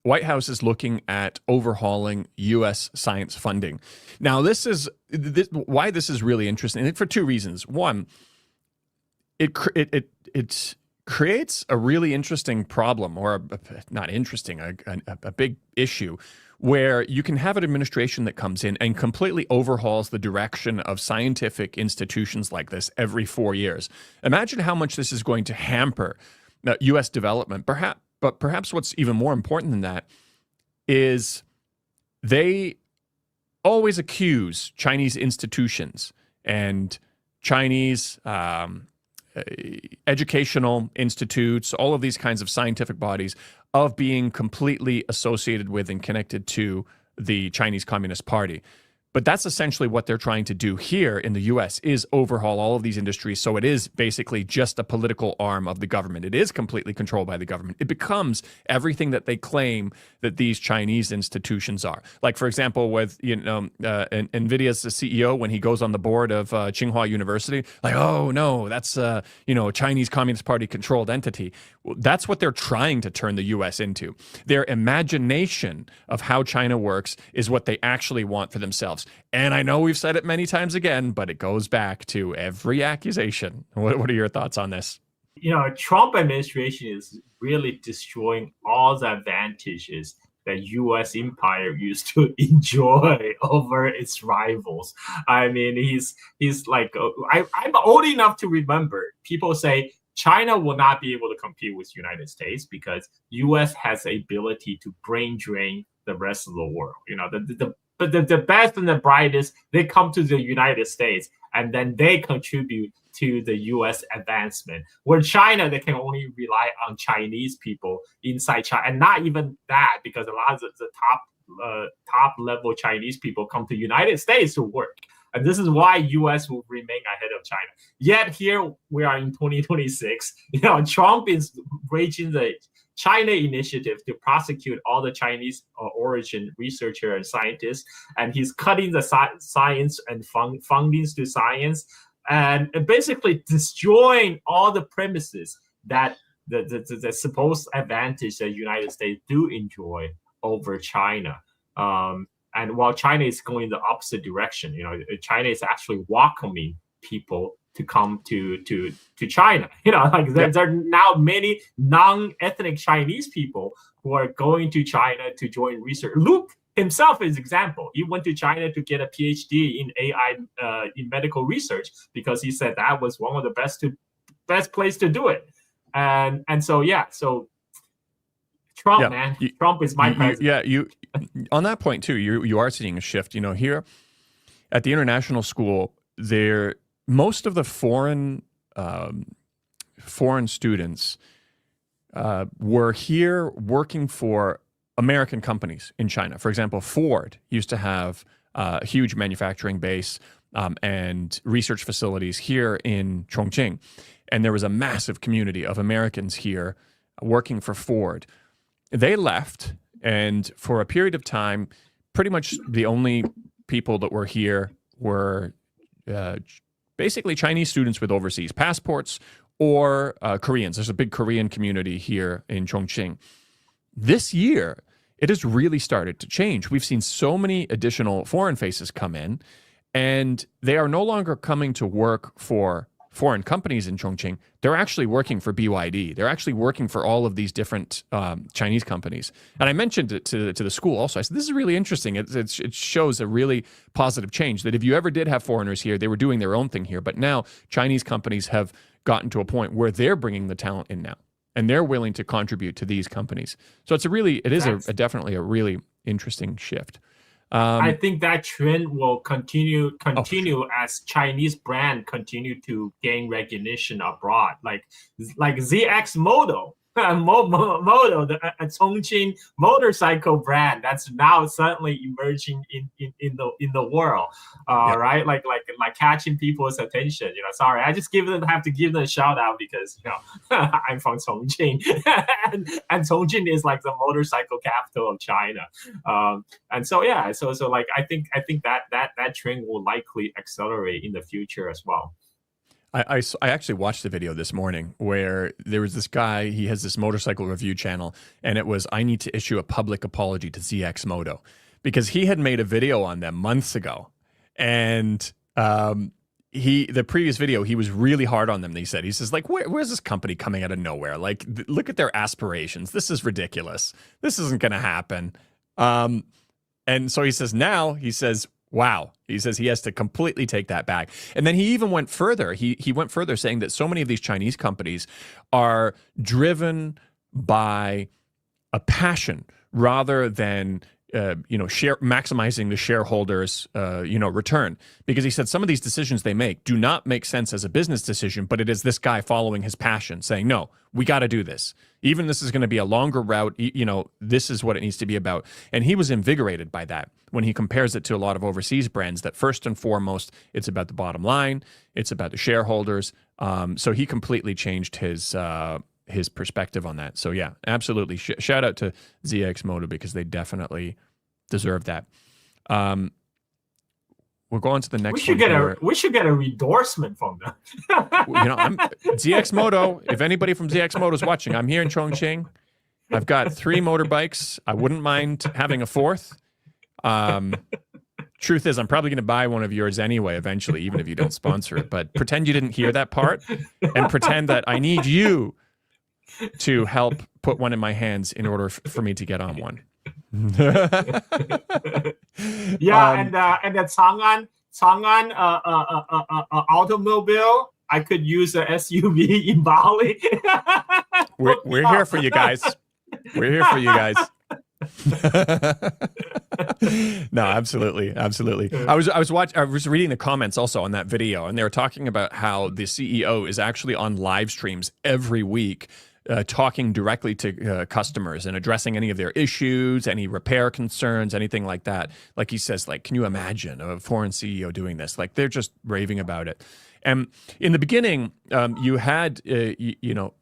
White House is looking at overhauling U.S. science funding. Now, why this is really interesting, and for two reasons. One, it creates a really interesting problem, or not interesting, a big issue, where you can have an administration that comes in and completely overhauls the direction of scientific institutions like this every 4 years. Imagine how much this is going to hamper U.S. development. But perhaps what's even more important than that is they always accuse Chinese institutions and Chinese educational institutes, all of these kinds of scientific bodies, of being completely associated with and connected to the Chinese Communist Party. But that's essentially what they're trying to do here in the U.S. is overhaul all of these industries. So it is basically just a political arm of the government. It is completely controlled by the government. It becomes everything that they claim that these Chinese institutions are. Like, for example, with NVIDIA's CEO, when he goes on the board of Tsinghua University, like, oh no, that's a Chinese Communist Party controlled entity. Well, that's what they're trying to turn the U.S. into. Their imagination of how China works is what they actually want for themselves. And I know we've said it many times again, but it goes back to every accusation. What are your thoughts on this? Trump administration is really destroying all the advantages that U.S. empire used to enjoy over its rivals. I mean, he's like, I'm old enough to remember people say China will not be able to compete with United States because U.S. has the ability to brain drain the rest of the world. But the best and the brightest, they come to the United States and then they contribute to the U.S. advancement. Where China, they can only rely on Chinese people inside China, and not even that, because a lot of the top level Chinese people come to United States to work. And this is why U.S. will remain ahead of China. Yet here we are in 2026. Trump is waging the China initiative to prosecute all the Chinese origin researchers and scientists, and he's cutting the science and fundings to science, and basically destroying all the premises that the supposed advantage that the United States do enjoy over China. And while China is going the opposite direction, China is actually welcoming people to come to China. There are now many non-ethnic Chinese people who are going to China to join research. Luke himself is an example. He went to China to get a PhD in AI in medical research because he said that was one of the best place to do it. And so Trump, Trump is my president. You on that point too. You are seeing a shift. Here at the international school, most of the foreign students were here working for American companies in China. For example, Ford used to have a huge manufacturing base and research facilities here in Chongqing, and there was a massive community of Americans here working for Ford. They left, and for a period of time, pretty much the only people that were here were basically Chinese students with overseas passports or Koreans. There's a big Korean community here in Chongqing. This year, it has really started to change. We've seen so many additional foreign faces come in, and they are no longer coming to work for foreign companies in Chongqing. They're actually working for BYD. They're actually working for all of these different Chinese companies. And I mentioned it to the school also. I said, this is really interesting. It shows a really positive change, that if you ever did have foreigners here, they were doing their own thing here. But now Chinese companies have gotten to a point where they're bringing the talent in now, and they're willing to contribute to these companies. So it is definitely a really interesting shift. I think that trend will continue as Chinese brand continue to gain recognition abroad, like ZXMoto, Moto, the Chongqing motorcycle brand that's now suddenly emerging in the world, right? Like catching people's attention. Sorry, I just have to give them a shout out because I'm from Chongqing, and Chongqing is like the motorcycle capital of China. And so I think that trend will likely accelerate in the future as well. I actually watched the video this morning where there was this guy, he has this motorcycle review channel, and it was, I need to issue a public apology to ZXMoto, because he had made a video on them months ago. And the previous video, he was really hard on them. He says like, where's this company coming out of nowhere? Like, look at their aspirations. This is ridiculous. This isn't going to happen. And so he says, wow. He says he has to completely take that back. And then he even went further. He went further, saying that so many of these Chinese companies are driven by a passion rather than maximizing the shareholders' return. Because he said some of these decisions they make do not make sense as a business decision, but it is this guy following his passion, saying, no, we got to do this. Even this is going to be a longer route. This is what it needs to be about. And he was invigorated by that when he compares it to a lot of overseas brands that first and foremost, it's about the bottom line. It's about the shareholders. So he completely changed his perspective on that. So yeah, absolutely. Shout out to ZXMoto, because they definitely deserve that. We're going to the next one. We should get a endorsement from them. I'm ZXMoto. If anybody from ZXMoto is watching, I'm here in Chongqing. I've got 3 motorbikes. I wouldn't mind having a 4th. Truth is, I'm probably going to buy one of yours anyway, eventually, even if you don't sponsor it. But pretend you didn't hear that part, and pretend that I need you to help put one in my hands in order for me to get on one. Yeah, and the Chang'an automobile, I could use a SUV in Bali. We're here for you guys. We're here for you guys. No, absolutely. I was reading the comments also on that video, and they were talking about how the CEO is actually on live streams every week, talking directly to customers and addressing any of their issues, any repair concerns, anything like that. Like he says, like, can you imagine a foreign CEO doing this? Like, they're just raving about it. And in the beginning, you had,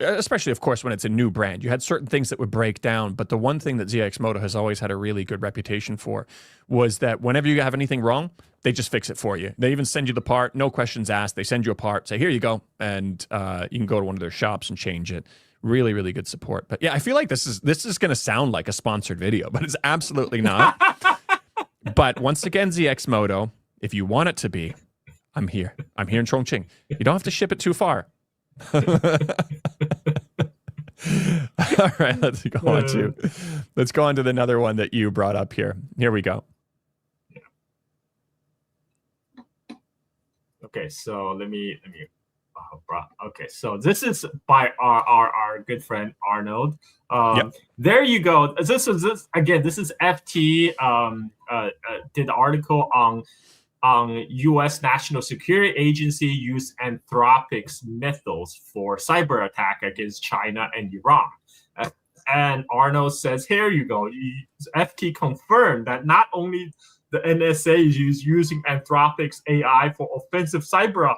especially, of course, when it's a new brand, you had certain things that would break down. But the one thing that ZXMoto has always had a really good reputation for was that whenever you have anything wrong, they just fix it for you. They even send you the part, no questions asked. They send you a part, say, here you go. And you can go to one of their shops and change it. Really, really good support. But yeah, I feel like this is going to sound like a sponsored video, but it's absolutely not. But once again, ZXMoto, if you want it to be, I'm here. I'm here in Chongqing. You don't have to ship it too far. All right, let's go on to another one that you brought up here. Here we go. Okay, so let me. Okay, so this is by our good friend Arnold. Yep. There you go. This is FT did the article on U.S. National Security Agency use Anthropic's methods for cyber attack against China and Iran. And Arnold says, here you go. FT confirmed that not only the NSA is using Anthropic's AI for offensive cyber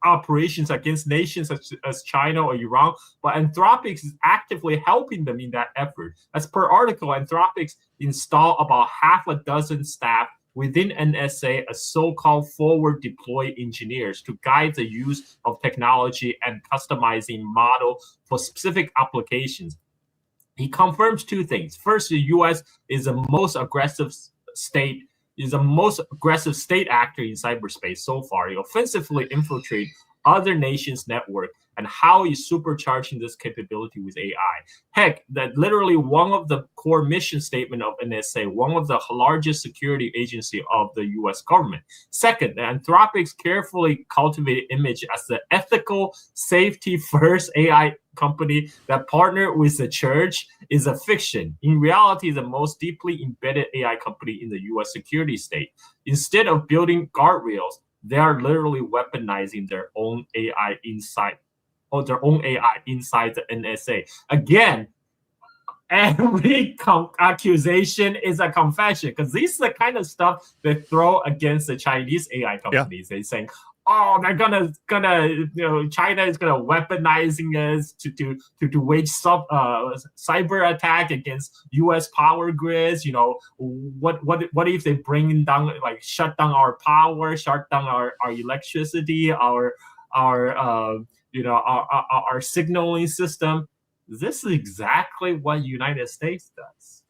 operations against nations such as China or Iran, but Anthropic is actively helping them in that effort. As per article, Anthropic installed about half a dozen staff within NSA as so-called forward deployed engineers to guide the use of technology and customizing model for specific applications. He confirms 2 things. First, the U.S. is the most aggressive state actor in cyberspace so far. He offensively infiltrate other nations' network, and how he's supercharging this capability with AI. Heck, that literally one of the core mission statement of NSA, one of the largest security agency of the U.S. government. Second, the Anthropic's carefully cultivated image as the ethical, safety-first AI company that partnered with the church is a fiction. In reality, the most deeply embedded AI company in the U.S. security state. Instead of building guardrails, they are literally weaponizing their own AI inside the NSA. Again, every accusation is a confession, because this is the kind of stuff they throw against the Chinese AI companies. Yeah. They're saying, "Oh, they're gonna, China is gonna weaponizing us to wage cyber attack against U.S. power grids. What if they bring down, like, shut down our power, shut down our electricity, our our our signaling system. This is exactly what United States does.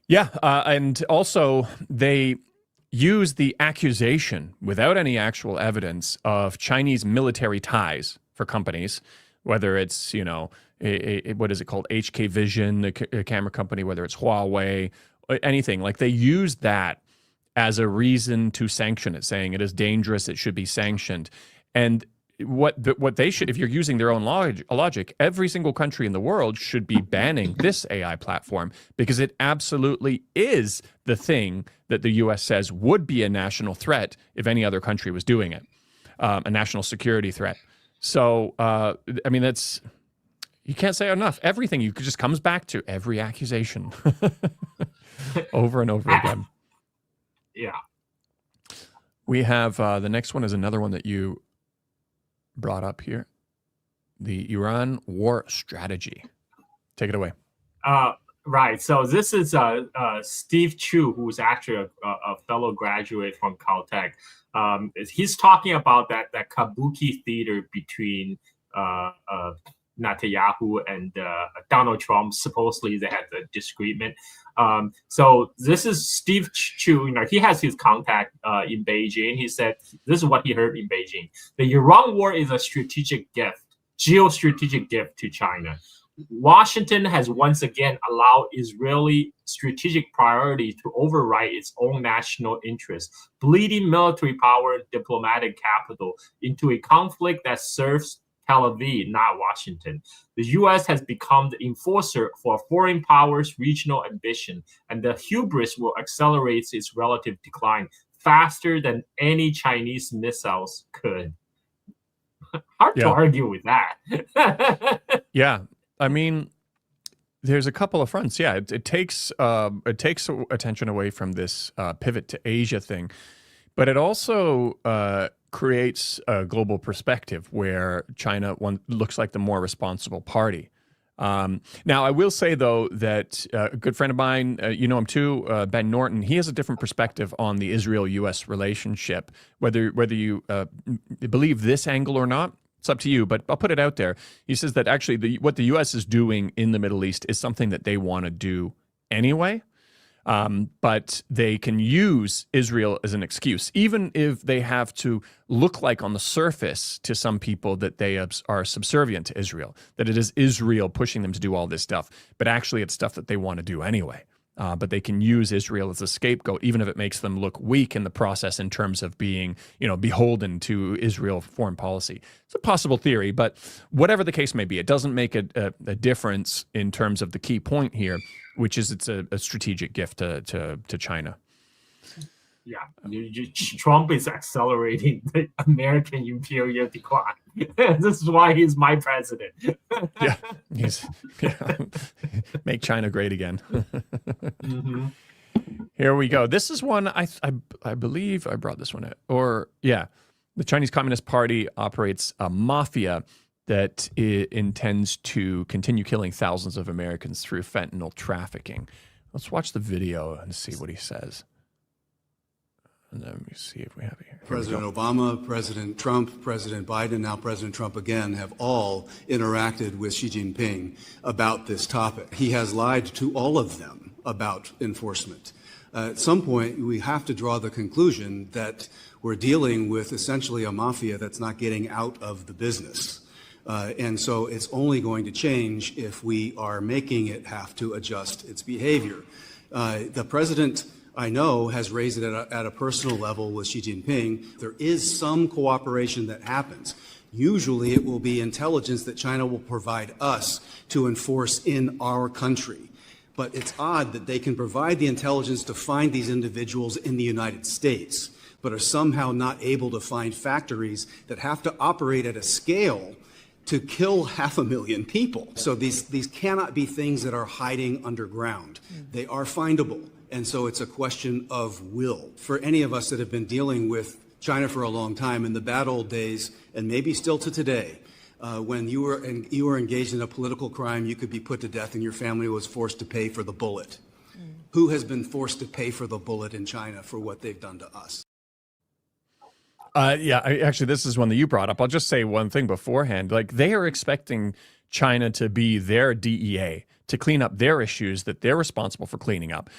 Yeah, and also they use the accusation without any actual evidence of Chinese military ties for companies, whether it's, what is it called? HK Vision, the camera company, whether it's Huawei, anything. Like they use that as a reason to sanction it, saying it is dangerous, it should be sanctioned. And what they should, if you're using their own logic, every single country in the world should be banning this AI platform because it absolutely is the thing that the U.S. says would be a national threat if any other country was doing it, a national security threat. So, I mean, that's, you can't say enough. Everything you just comes back to every accusation over and over again. Yeah. We have the next one is another one that you brought up here, the Iran war strategy. Take it away. Right. So this is Steve Chu, who's actually a fellow graduate from Caltech. He's talking about that kabuki theater between Netanyahu and Donald Trump. Supposedly they had a disagreement. So this is Steve Chu. He has his contact in Beijing. He said this is what he heard in Beijing: the Iran war is a strategic gift, geostrategic gift to China. Washington has once again allowed Israeli strategic priorities to override its own national interests, bleeding military power and diplomatic capital into a conflict that serves Tel Aviv, not Washington. The U.S. has become the enforcer for foreign powers' regional ambition, and the hubris will accelerate its relative decline faster than any Chinese missiles could. Hard to argue with that. Yeah. I mean, there's a couple of fronts. Yeah, it takes attention away from this pivot to Asia thing, but it also creates a global perspective where China looks like the more responsible party. Now, I will say, though, that a good friend of mine, you know him too, Ben Norton, he has a different perspective on the Israel-U.S. relationship, whether you believe this angle or not. It's up to you, but I'll put it out there. He says that actually what the U.S. is doing in the Middle East is something that they want to do anyway, but they can use Israel as an excuse, even if they have to look like on the surface to some people that they are subservient to Israel, that it is Israel pushing them to do all this stuff, but actually it's stuff that they want to do anyway. But they can use Israel as a scapegoat, even if it makes them look weak in the process in terms of being, beholden to Israel foreign policy. It's a possible theory, but whatever the case may be, it doesn't make a difference in terms of the key point here, which is it's a strategic gift to China. Yeah, Trump is accelerating the American imperial decline. This is why he's my president. Make China great again. Mm-hmm. Here we go. This is one I believe I brought this one in. The Chinese Communist Party operates a mafia that intends to continue killing thousands of Americans through fentanyl trafficking. Let's watch the video and see what he says. And let me see if we have it here. President Obama, President Trump, President Biden, now President Trump again, have all interacted with Xi Jinping about this topic. He has lied to all of them about enforcement. At some point, we have to draw the conclusion that we're dealing with essentially a mafia that's not getting out of the business. And so it's only going to change if we are making it have to adjust its behavior. The president, I know, has raised it at a personal level with Xi Jinping. There is some cooperation that happens. Usually it will be intelligence that China will provide us to enforce in our country. But it's odd that they can provide the intelligence to find these individuals in the United States, but are somehow not able to find factories that have to operate at a scale to kill 500,000 people. So these cannot be things that are hiding underground. They are findable. And so it's a question of will. For any of us that have been dealing with China for a long time, in the bad old days, and maybe still to today, when you were engaged in a political crime, you could be put to death and your family was forced to pay for the bullet. Who has been forced to pay for the bullet in China for what they've done to us? Actually, this is one that you brought up. I'll just say one thing beforehand. Like, they are expecting China to be their DEA, to clean up their issues that they're responsible for cleaning up.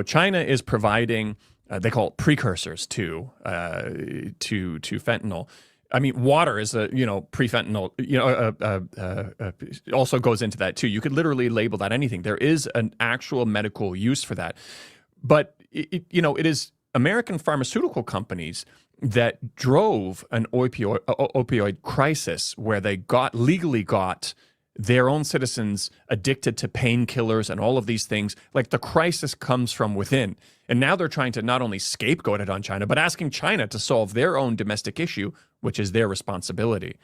China is providing, they call it precursors to fentanyl. I mean, water is pre-fentanyl, also goes into that too. You could literally label that anything. There is an actual medical use for that. But, it is American pharmaceutical companies that drove an opioid crisis where they legally got their own citizens addicted to painkillers and all of these things. Like, the crisis comes from within. And now they're trying to not only scapegoat it on China, but asking China to solve their own domestic issue, which is their responsibility.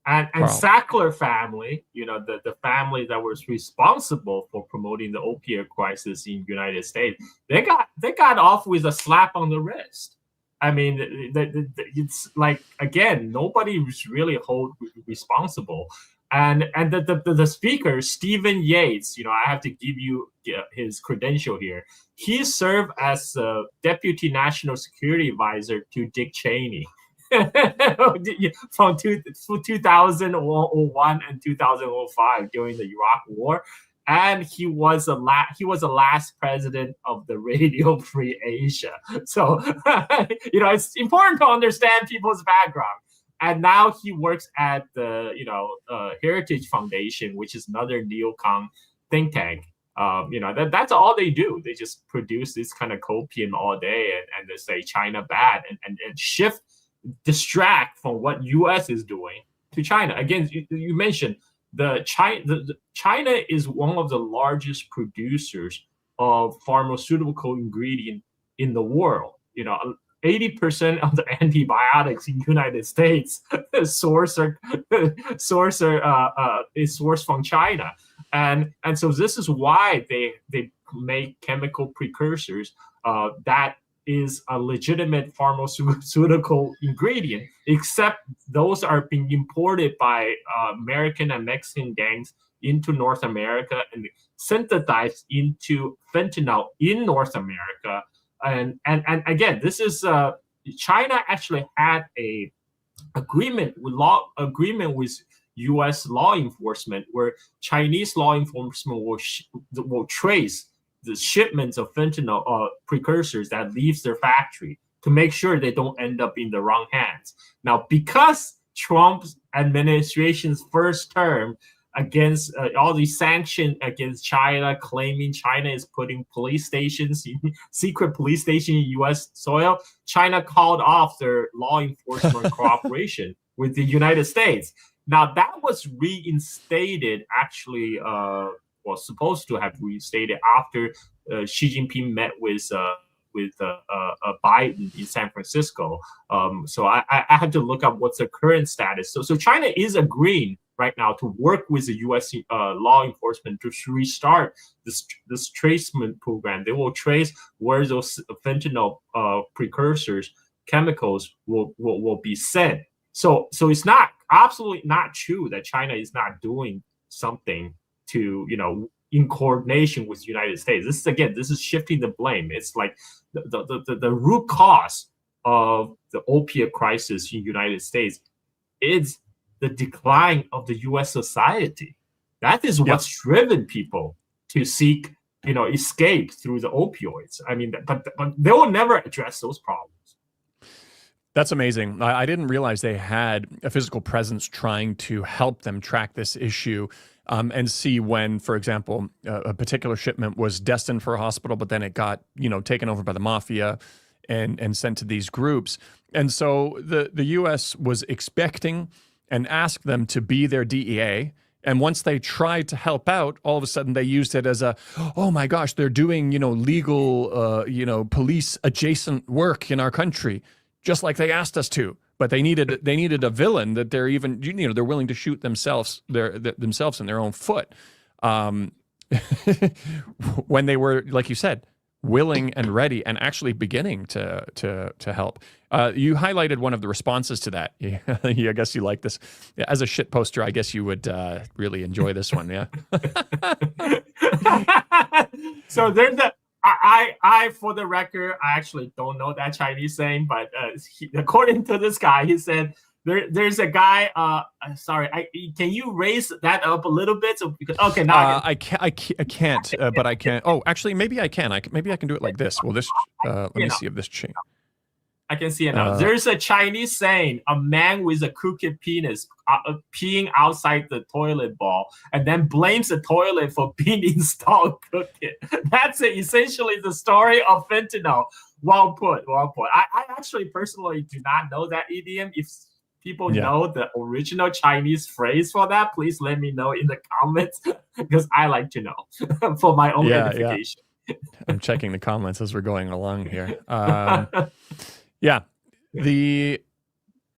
And Sackler family, the family that was responsible for promoting the opioid crisis in the United States, they got off with a slap on the wrist. I mean, it's like, again, nobody was really held responsible. And the speaker, Stephen Yates, I have to give you his credential here. He served as Deputy National Security Advisor to Dick Cheney from 2001 and 2005 during the Iraq War. And he was the last president of the Radio Free Asia. So, it's important to understand people's background. And now he works at the, Heritage Foundation, which is another neocon think tank. That's all they do. They just produce this kind of copium all day and they say China bad and distract from what U.S. is doing to China. Again, you mentioned China is one of the largest producers of pharmaceutical ingredient in the world. 80% of the antibiotics in the United States is sourced from China, and so this is why they make chemical precursors that is a legitimate pharmaceutical ingredient, except those are being imported by American and Mexican gangs into North America and synthesized into fentanyl in North America. And again, this is China actually had a agreement with U.S. law enforcement, where Chinese law enforcement will trace the shipments of fentanyl precursors that leaves their factory to make sure they don't end up in the wrong hands. Now, because Trump's administration's first term against all these sanctions against China, claiming China is putting secret police stations in U.S. soil, China called off their law enforcement cooperation with the United States. Now, that was reinstated, actually, was supposed to have reinstated after Xi Jinping met with Biden in San Francisco. So I had to look up what's the current status. So China is agreeing right now to work with the U.S. law enforcement to restart this tracement program. They will trace where those fentanyl precursors, chemicals will be sent. So it's absolutely not true that China is not doing something to, in coordination with the United States. This is shifting the blame. It's like the root cause of the opiate crisis in the United States is the decline of the U.S. society. That is what's driven people to seek, escape through the opioids. I mean, but they will never address those problems. That's amazing. I didn't realize they had a physical presence trying to help them track this issue and see when, for example, a particular shipment was destined for a hospital, but then it got, taken over by the mafia and sent to these groups. And so the U.S. was expecting and asked them to be their DEA. And once they tried to help out, all of a sudden they used it as oh my gosh, they're doing, legal, police adjacent work in our country, just like they asked us to. But they needed a villain that they're even, they're willing to shoot themselves in their own foot. When they were, like you said, willing and ready and actually beginning to help. You highlighted one of the responses to that. I guess you like this. As a shit poster, I guess you would really enjoy this one, yeah? So there's for the record, I actually don't know that Chinese saying, but according to this guy, he said there's a guy. Sorry, can you raise that up a little bit? So because okay, now I can't, but I can. Oh, actually, maybe I can. Maybe I can do it like this. Well, this. Let me see if this change. I can see it now. There's a Chinese saying, a man with a crooked penis peeing outside the toilet bowl and then blames the toilet for being installed crooked. That's essentially the story of fentanyl. Well put, well put. I actually personally do not know that idiom. If people know the original Chinese phrase for that, please let me know in the comments because I like to know for my own edification. Yeah. I'm checking the comments as we're going along here. Yeah, the